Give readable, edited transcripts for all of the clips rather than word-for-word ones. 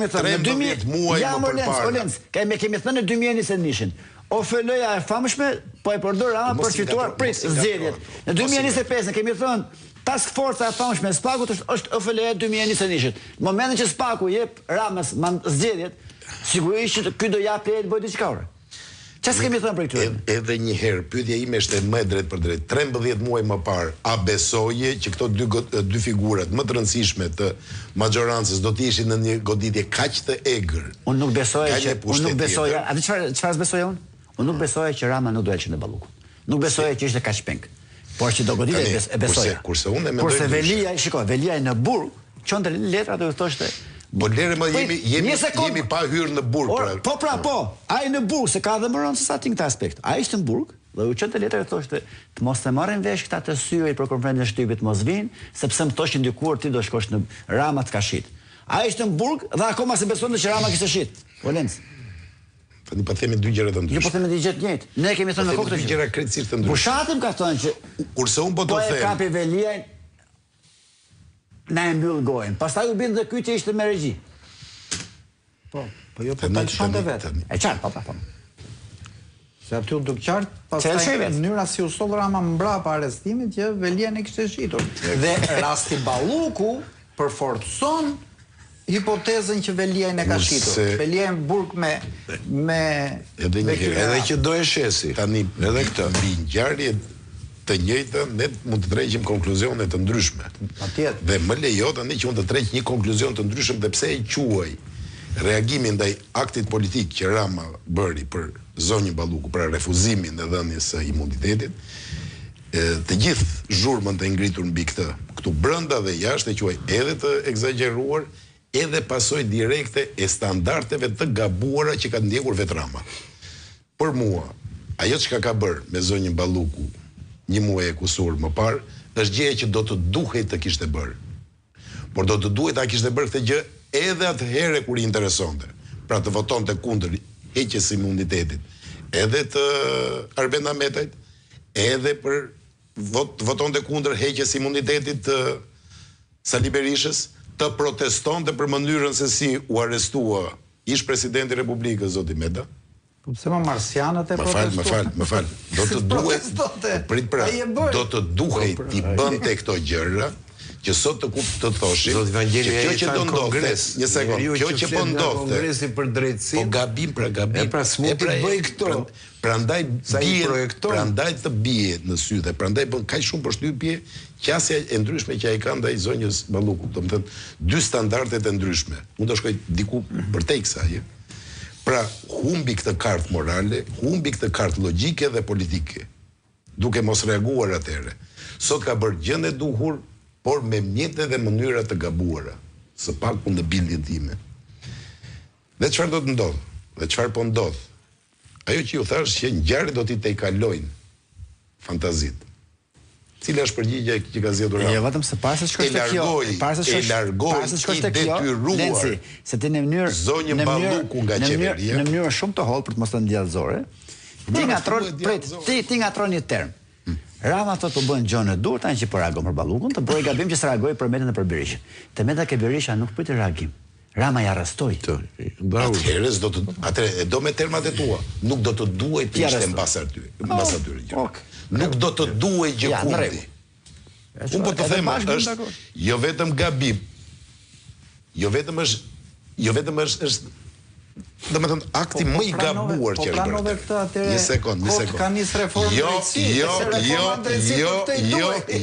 13 muaj më përpara. Kemi thënë në 2021-shin. OFL-ja e famshme po e përdor Rama për fituar zgjedhjet. Në 2025 kemi thënë Task Force e famshme e Spakut është OFL-ja e 2021-shit. Në momentin që Spaku jep Ramës zgjedhjet, sigurisht që ky do japë leje të bëjë diçka. Çfarë kemi thënë për këtë? Edhe një herë, pyetja ime është më drejt për drejt. 13 muaj më parë, a besoje që këto dy figurat më të rëndësishme të majorancës do të ishin në një goditje kaq të egër? Unë nuk besoja, a di çfarë besoja unë? Unë nuk besoja që Rama nuk do të ecë në Ballukun. Nuk besoja që ishte kaq peng. Por që do goditje e besoja. Kurse unë mendoj. Kurse Velia në burg, çonte letra do të thoshte Po lere më jemi pa hyrë në burg. Po. Ai në burg se ka dhe më rëndë sa ting këtë aspekt. Ai ishte në burg dhe u çonte letra e thoshte të mos të marrin vesh këta të syrit për konferencën e shtypit mos vinë, sepse më thoshin dikur ti do shkosh në Rama të ka shit. Ai ishte në burg dhe akoma se besonte që Rama kishte shit. Polenc. Tani po themi dy gjëra të ndryshme. Jo po themi dy gjë të njëjtë. Ne kemi thënë me kokë dy gjëra krejtësisht të ndryshme. Pushatim ka thënë që kurse un po të them. Po e kapi Veliajn na e mbyll gojën. Pastaj u bën dhe ky që ishte me regji. Po jo po ta shonte vetë. E qartë, po. Se aty u duk qartë, pastaj mënyra si u soll Rama mbrapa arrestimit që Velia e kishte shitur. Dhe rasti Balluku përforcon hipotezën që Velia e ka shitur. Velia në burg me edhe që do e shesi. Tani edhe këtë mbi ngjarje të njëjta ne mund të tregjem konkluzione të ndryshme. Patjetër. Dhe më lejo tani që unë të tregj një konkluzion të ndryshëm dhe pse e quaj reagimin ndaj aktit politik që Rama bëri për zonjën Balluku, për refuzimin e dhënies së imunitetit, të gjithë zhurmën të ngritur mbi këtë, këtu brenda dhe jashtë, e quaj edhe të egzageruar, edhe pasojë direkte e standardeve të gabuara që ka ndjekur vetë Rama. Për mua, ajo çka ka bërë me zonjën Balluku një muaj e kusur më parë, është gjëja që do të duhej të kishte bërë. Por do të duhet ta kishte bërë këtë gjë edhe atëherë kur I interesonte. Pra të votonte kundër heqjes së imunitetit, edhe të Arben Ahmetajt, edhe për votonte kundër heqjes së imunitetit të Sali Berishës, të protestonte për mënyrën se si u arrestua ish presidenti i Republikës zoti Meta. Po pse më marsianët e protestuan? Më fal. Do të duhet do të duhej ti bënte këto gjëra që sot të thoshim që kjo që do ndodhte, një sekond, kjo që po ndodhte Kongresi për drejtësi. Po gabim. Pra s'mund të bëj këto. Prandaj të bie në sy dhe prandaj bën kaq shumë përshtypje qasja e ndryshme që ai ka ndaj zonjës Balluku, domethënë dy standardet e ndryshme. Unë do shkoj diku përtej kësaj. Pra humbi këtë kartë morale, humbi këtë kartë logjike dhe politike, duke mos reaguar atëherë. Sot ka bërë gjën e duhur, por me mjete dhe mënyra të gabuara, së paku në bindjen time. Dhe çfarë do të ndodh? Dhe çfarë po ndodh? Ajo që ju thash që ngjarjet do t'i tejkalojnë fantazit. Cila është përgjigjja që ka zgjedhur Rama? Jo vetëm se para se shkosh te kjo, para se shkosh te kjo, Lenci, se ti në mënyrë zonjën Balluku nga qeveria, në mënyrë shumë të holl për të mos të ndjellëzore. Ti ngatron një term. Rama thot po bën gjonë e dur tani që po reagon për Ballukun, të bëj gabim që s'reagoi për Metën e për Berishën. Te Meta ke Berisha nuk priti reagim. Rama ja arrestoi. Atëherë do me termat e tua, nuk do të duhej të ishte mbas aty. Nuk do të duhej gjë kundi. Unë po të them është jo vetëm gabim. Jo vetëm është domethënë akti më I gabuar që ai bërë. Një sekond. Ka nis reformë.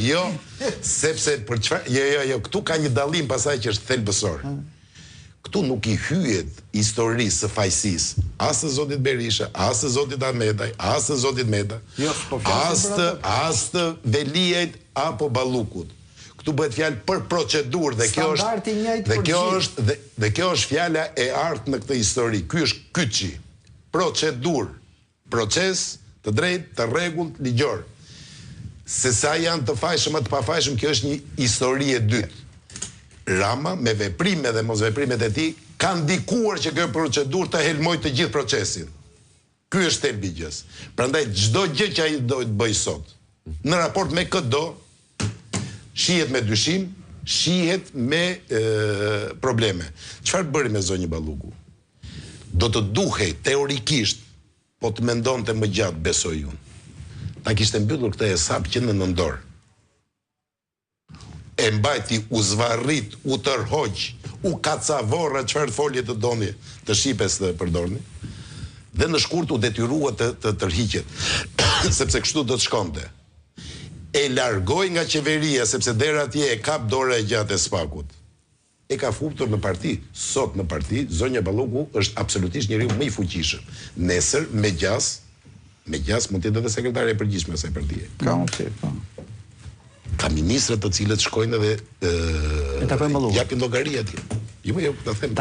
Jo, sepse për çfarë? Jo, këtu ka një dallim pasaj që është thelbësor. Këtu nuk I hyet historisë së fajësisë, as të zotit Berisha, as të zotit Ahmetaj, as të zotit Meta, as të Veliajt apo Ballukut. Këtu bëhet fjalë për procedurë dhe kjo është fjala e artë në këtë histori. Ky është kyçi. Procedurë, proces të drejtë, të rregullt, ligjor. Se sa janë të fajshëm atë të pafajshëm, kjo është një histori e dytë. Rama me veprime dhe mos veprimet e tij ka ndikuar që kjo procedurë të helmojë të gjithë procesin. Ky është thelbi I gjës. Prandaj çdo gjë që ai do të bëj sot, në raport me këtë shihet me dyshim, shihet me probleme. Çfarë bëri me zonjë Balluku? Do të duhej teorikisht, po të mendonte më gjatë, besoj unë, ta kishte mbyllur këtë hesap që në nëndor. E mbajti, u zvarrit, u tërhoq, u kacavorra, çfarë folje të doni, të shipes të përdorni, dhe në shkurt u detyrua të tërhiqet, sepse kështu do të shkonte. E largoi nga qeveria, sepse deri atje e kap dora e gjatë e Spakut. E ka fuptur në parti. Sot në parti, zonja Balluku është absolutisht njeriu më i fuqishëm. Nesër, me gjas mund të jetë edhe sekretare e përgjithshme e asaj partie. Ka mundësi, po. Ka ministra të cilët shkojnë edhe japin llogari atje. Jo, ta them.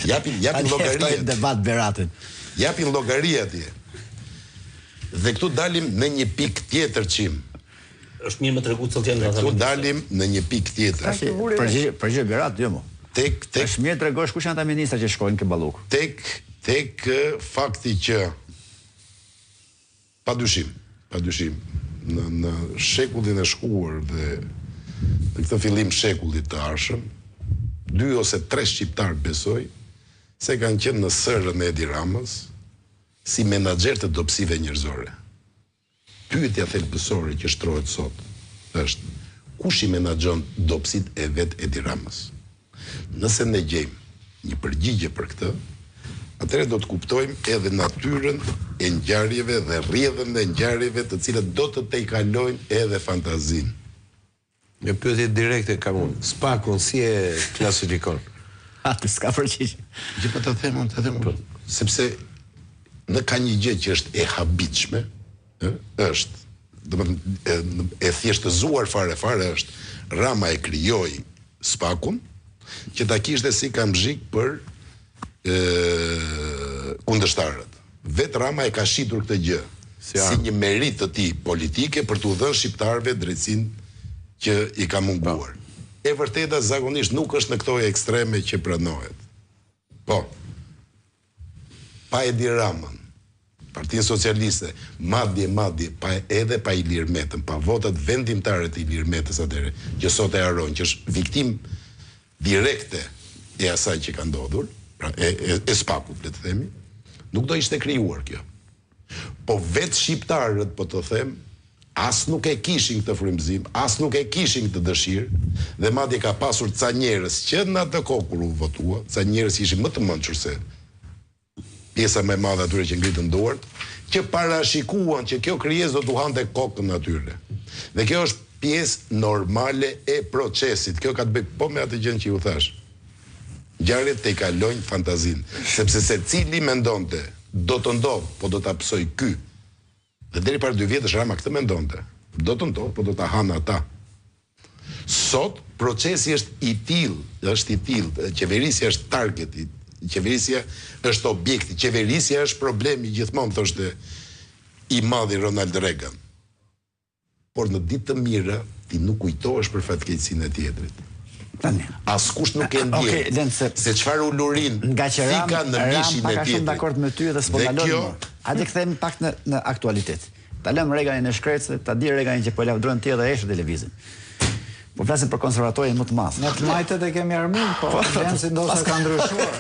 Japin llogari. Debat Beratin. Japin llogari atje. Dhe këtu dalim në një pikë tjetër çim. Është mirë me tregu cilët janë. Këtu dalim në një pikë tjetër. Përgjigje Berat, jo mo. Është mirë tregosh kush janë ata ministra që shkojnë ke Balluk. Tek fakti që padyshim në shekullin e shkuar dhe në këtë fillim shekullit të ardhshëm, 2 ose 3 shqiptar besoj se kanë qenë në sërën e Edi Ramës si menaxher të dobësive njerëzore. Pyetja thelbësore që shtrohet sot është kush i menaxhon dobësitë e vet Edi Ramës? Nëse ne gjejmë një përgjigje për këtë, atëherë do të kuptojmë edhe natyrën e ngjarjeve dhe rrjedhën e ngjarjeve të cilat do të tejkalojnë edhe fantazinë. Një pyetje direkte kam unë. Spakun si e klasifikon? Atë s'ka përgjigje. Gjë po të them, sepse në ka një gjë që është e habitshme, është, domethënë e thjeshtëzuar fare është Rama e krijoi Spakun që ta kishte si kamzhik për kundërshtarët. Vetë Rama e ka shitur këtë gjë si një merit të tij politike për t'u dhënë shqiptarëve drejtsinë që i ka munguar. E vërteta zakonisht nuk është në këto ekstreme që pranohet. Po, pa Edi Ramën, Partinë Socialiste, madje, edhe pa Ilir Metën, pa votat vendimtare të Ilir Metës atëre, që sot e haron, që është viktim direkte e asaj që ka ndodhur, pra e Spakut, le të themi, nuk do ishte krijuar kjo. Po vetë shqiptarët, po të them, as nuk e kishin këtë frymëzim, as nuk e kishin këtë dëshirë, dhe madje ka pasur ca njerëz që në atë kohë kur u votua, ca njerëz ishin më të mençur se pjesa më e madhe atyre që ngritën duart, që parashikuan që kjo krijesë do t'u hante kokën atyre. Dhe kjo është pjesë normale e procesit. Kjo ka të bëjë po me atë gjën që ju thash. Ngjarjet te kalojnë fantazinë, sepse secili mendonte do të ndodh, po do ta psoj ky. Dhe deri para 2 vjetësh Rama këtë mendonte. Do të ndodh, po do ta hanë ata. Sot procesi është i tillë, qeverisja është targeti, qeverisja është objekti, qeverisja është problemi, gjithmonë thoshte i madhi Ronald Reagan. Por në ditë të mira ti nuk kujtohesh për fatkeqësinë e tjetrit. Askush nuk e ndjen se çfarë ulurin nga që Rama pak a shumë dakord me ty dhe s'po ndalon. Hajde kthehemi pak në aktualitet. Ta lëm Reaganin në shkretës, ta di Reaganin që po lavdron ti edhe hesh televizin. Po flasim për konservatorin më të madh. Në të majtët e kemi armin, po vjen si ndoshta ka ndryshuar.